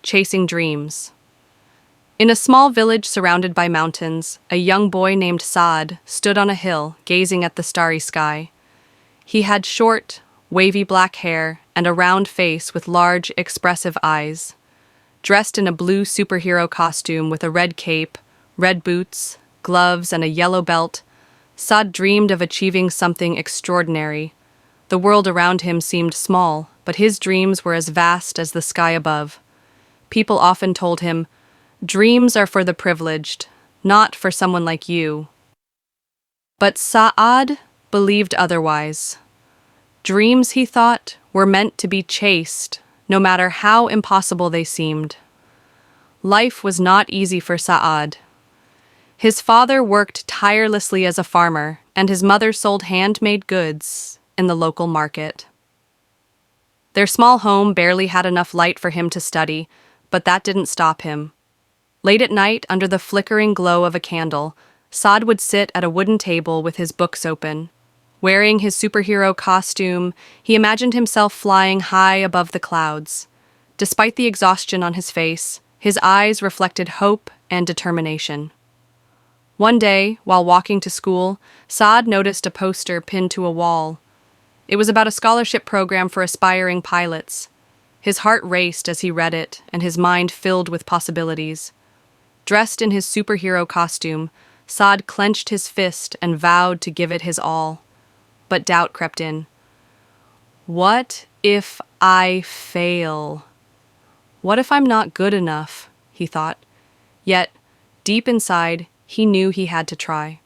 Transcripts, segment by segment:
Chasing Dreams. In a small village surrounded by mountains, a young boy named Saad stood on a hill, gazing at the starry sky. He had short, wavy black hair and a round face with large, expressive eyes. Dressed in a blue superhero costume with a red cape, red boots, gloves, and a yellow belt, Saad dreamed of achieving something extraordinary. The world around him seemed small, but his dreams were as vast as the sky above. People often told him, "Dreams are for the privileged, not for someone like you." But Saad believed otherwise. Dreams, he thought, were meant to be chased, no matter how impossible they seemed. Life was not easy for Saad. His father worked tirelessly as a farmer, and his mother sold handmade goods in the local market. Their small home barely had enough light for him to study, but that didn't stop him. Late at night, under the flickering glow of a candle, Saad would sit at a wooden table with his books open. Wearing his superhero costume, he imagined himself flying high above the clouds. Despite the exhaustion on his face, his eyes reflected hope and determination. One day, while walking to school, Saad noticed a poster pinned to a wall. It was about a scholarship program for aspiring pilots. His heart raced as he read it, and his mind filled with possibilities. Dressed in his superhero costume, Saad clenched his fist and vowed to give it his all. But doubt crept in. What if I fail? What if I'm not good enough? He thought. Yet, deep inside, he knew he had to try.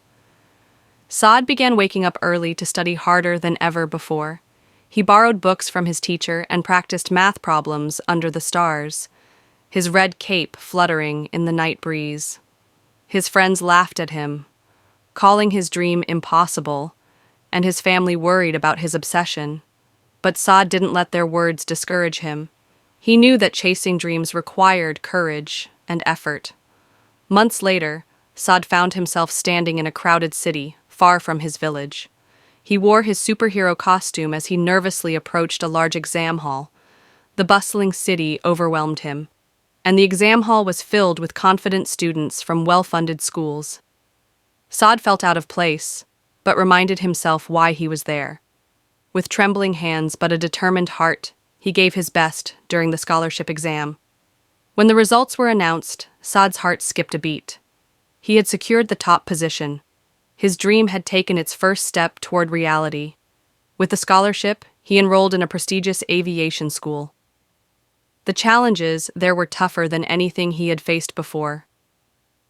Saad began waking up early to study harder than ever before. He borrowed books from his teacher and practiced math problems under the stars, his red cape fluttering in the night breeze. His friends laughed at him, calling his dream impossible, and his family worried about his obsession. But Saad didn't let their words discourage him. He knew that chasing dreams required courage and effort. Months later, Saad found himself standing in a crowded city, far from his village. He wore his superhero costume as he nervously approached a large exam hall. The bustling city overwhelmed him, and the exam hall was filled with confident students from well-funded schools. Saad felt out of place, but reminded himself why he was there. With trembling hands but a determined heart, he gave his best during the scholarship exam. When the results were announced, Saad's heart skipped a beat. He had secured the top position. His dream had taken its first step toward reality. With the scholarship, he enrolled in a prestigious aviation school. The challenges there were tougher than anything he had faced before.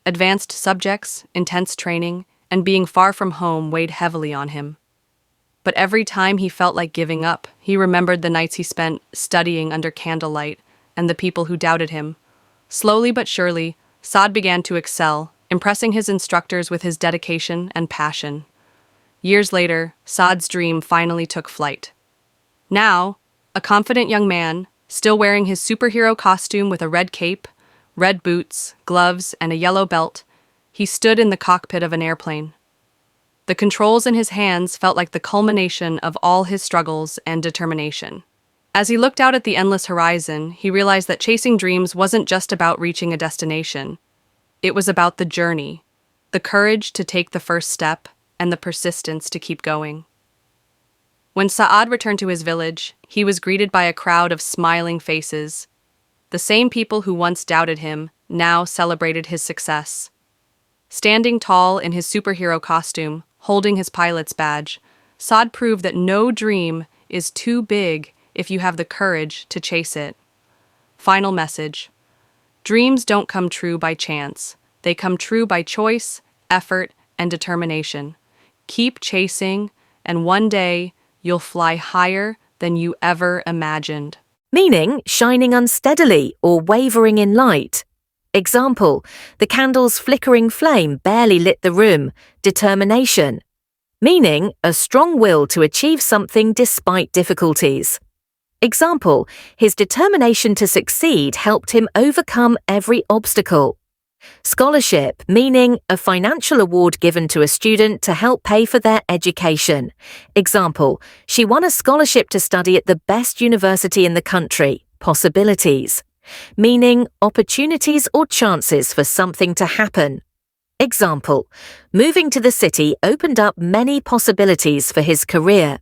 Advanced subjects, intense training, and being far from home weighed heavily on him. But every time he felt like giving up, he remembered the nights he spent studying under candlelight and the people who doubted him. Slowly but surely, Saad began to excel, impressing his instructors with his dedication and passion. Years later, Saad's dream finally took flight. Now, a confident young man, still wearing his superhero costume with a red cape, red boots, gloves, and a yellow belt, he stood in the cockpit of an airplane. The controls in his hands felt like the culmination of all his struggles and determination. As he looked out at the endless horizon, he realized that chasing dreams wasn't just about reaching a destination. It was about the journey, the courage to take the first step, and the persistence to keep going. When Saad returned to his village, he was greeted by a crowd of smiling faces. The same people who once doubted him now celebrated his success. Standing tall in his superhero costume, holding his pilot's badge, Saad proved that no dream is too big if you have the courage to chase it. Final message. Dreams don't come true by chance. They come true by choice, effort, and determination. Keep chasing, and one day you'll fly higher than you ever imagined. Meaning shining unsteadily or wavering in light. Example, the candle's flickering flame barely lit the room. Determination. Meaning a strong will to achieve something despite difficulties. Example, his determination to succeed helped him overcome every obstacle. Scholarship, meaning a financial award given to a student to help pay for their education. Example, she won a scholarship to study at the best university in the country. Possibilities. meaning opportunities or chances for something to happen. Example, moving to the city opened up many possibilities for his career.